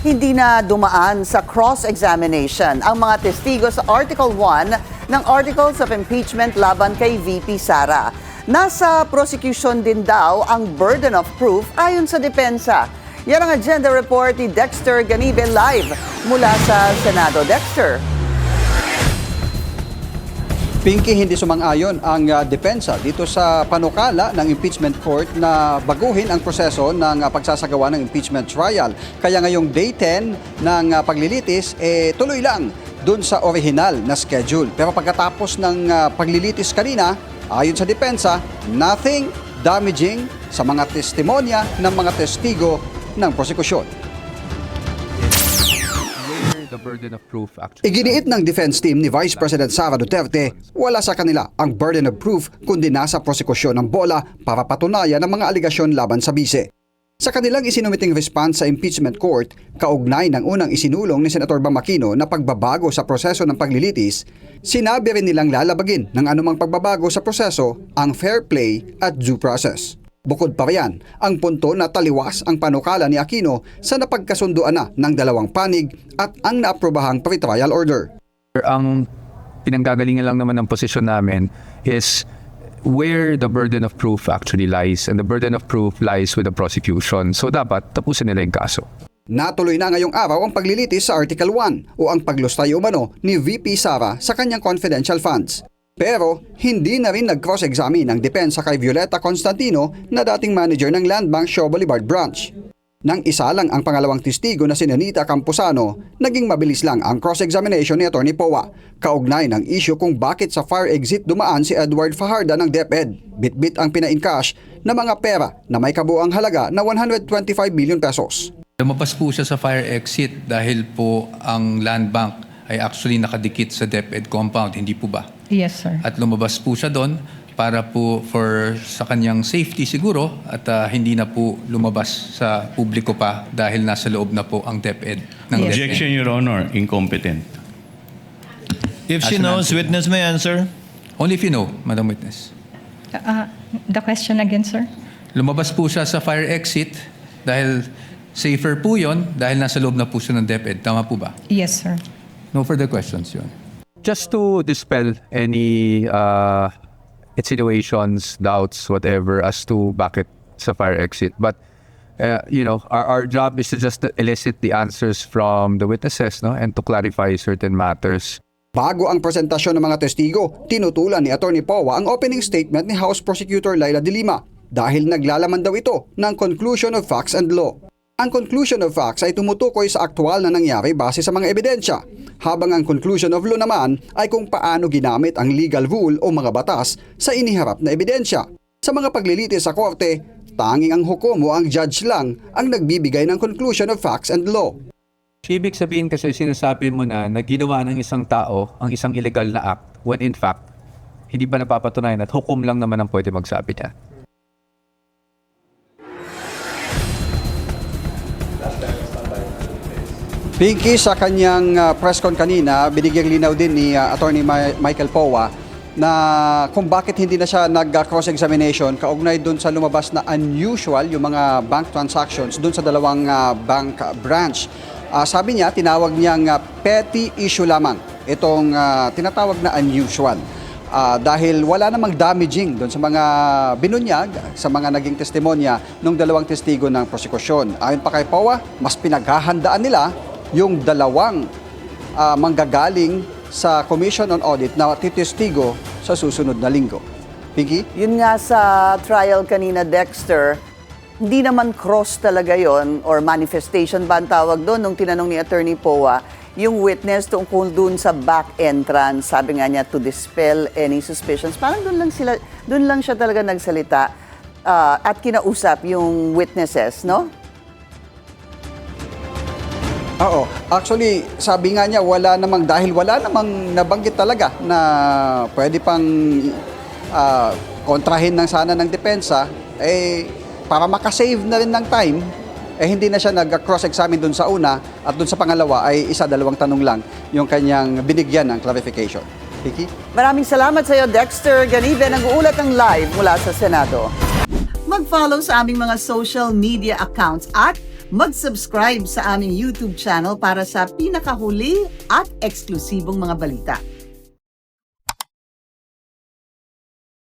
hindi na dumaan sa cross-examination ang mga testigo sa Article 1 ng Articles of Impeachment laban kay VP Sara. Nasa prosecution din daw ang burden of proof ayon sa depensa. Yan ang agenda report ni Dexter Ganibe live mula sa Senado. Dexter. Pinky, hindi sumang-ayon ang depensa dito sa panukala ng impeachment court na baguhin ang proseso ng pagsasagawa ng impeachment trial. Kaya ngayong day 10 ng paglilitis, tuloy lang dun sa original na schedule. Pero pagkatapos ng paglilitis kanina, ayon sa depensa, nothing damaging sa mga testimonya ng mga testigo ng prosekusyon. The burden of proof actually. Iginiit ng defense team ni Vice President Sara Duterte, wala sa kanila ang burden of proof kundi nasa prosekusyon ng bola para patunayan ang mga aligasyon laban sa bise. Sa kanilang isinumiting response sa impeachment court, kaugnay ng unang isinulong ni Senator Bam Aquino na pagbabago sa proseso ng paglilitis, sinabi rin nilang lalabagin ng anumang pagbabago sa proseso ang fair play at due process. Bukod pa riyan, ang punto na taliwas ang panukala ni Aquino sa napagkasunduan na ng dalawang panig at ang naaprobahang pre-trial order. Ang pinanggagalingan lang naman ng posisyon namin is where the burden of proof actually lies, and the burden of proof lies with the prosecution. So dapat tapusin nila yung kaso. Natuloy na ngayong araw ang paglilitis sa Article 1 o ang paglustay umano ni VP Sara sa kanyang confidential funds. Pero hindi na rin nag-cross-examine ang depensa kay Violeta Constantino na dating manager ng Land Bank Shaw Boulevard Branch. Nang isa lang ang pangalawang testigo na si Nanita Camposano, naging mabilis lang ang cross-examination ni Atty. Powa, kaugnay ng issue kung bakit sa fire exit dumaan si Edward Fajarda ng DepEd. Bit-bit ang pina-encash na mga pera na may kabuang halaga na 125 million pesos. Lumabas po siya sa fire exit dahil po ang land bank ay actually nakadikit sa DepEd compound, hindi po ba? Yes, sir. At lumabas po siya doon para po sa kanyang safety siguro at hindi na po lumabas sa publiko pa dahil nasa loob na po ang DepEd. Ng Yes. Objection, Your Honor. Incompetent. If she knows, witness may answer. Only if you know, Madam Witness. The question again, sir? Lumabas po siya sa fire exit dahil safer po yon dahil nasa loob na po siya ng DepEd. Tama po ba? Yes, sir. No further questions, Your Honor. Just to dispel any insinuations, doubts, whatever, as to bakit sa fire exit. But, our job is to just elicit the answers from the witnesses, no, and to clarify certain matters. Bago ang presentasyon ng mga testigo, tinutulan ni Atty. Powa ang opening statement ni House Prosecutor Laila de Lima dahil naglalaman daw ito ng conclusion of facts and law. Ang conclusion of facts ay tumutukoy sa aktwal na nangyari base sa mga ebidensya, habang ang conclusion of law naman ay kung paano ginamit ang legal rule o mga batas sa iniharap na ebidensya. Sa mga paglilitis sa korte, tanging ang hukom o ang judge lang ang nagbibigay ng conclusion of facts and law. Ibig sabihin kasi sinasabi mo na ginawa ng isang tao ang isang illegal na act when in fact, hindi pa napapatunayan at hukom lang naman ang pwede magsabi niya. Pinky, sa kanyang press con kanina, binigyang linaw din ni Atty. Michael Powa na kung bakit hindi na siya nag-cross-examination kaugnay doon sa lumabas na unusual yung mga bank transactions doon sa dalawang bank branch. Sabi niya, tinawag niyang petty issue lamang itong tinatawag na unusual. Dahil wala namang damaging doon sa mga binunyag, sa mga naging testimonya ng dalawang testigo ng prosekusyon. Ayon pa kay Powa, mas pinaghahandaan nila yung dalawang manggagaling sa Commission on Audit na titestigo sa susunod na linggo. Pinky? Yun nga sa trial kanina, Dexter, hindi naman cross talaga yon or manifestation ba ang tawag doon nung tinanong ni Atty. Powa yung witness tungkol doon sa back entrance. Sabi nga niya to dispel any suspicions. Parang doon lang siya talaga nagsalita at kinausap yung witnesses, no? Oo. Actually, sabi nga niya, dahil wala namang nabanggit talaga na pwede pang kontrahin ng sana ng depensa, para makasave na rin ng time, hindi na siya nag-cross-examine dun sa una at dun sa pangalawa ay dalawang tanong lang yung kanyang binigyan ng clarification. Vicky? Maraming salamat sa iyo, Dexter Ganibe, nag-uulat ng live mula sa Senado. Mag-follow sa aming mga social media accounts at mag-subscribe sa aming YouTube channel para sa pinakahuli at eksklusibong mga balita.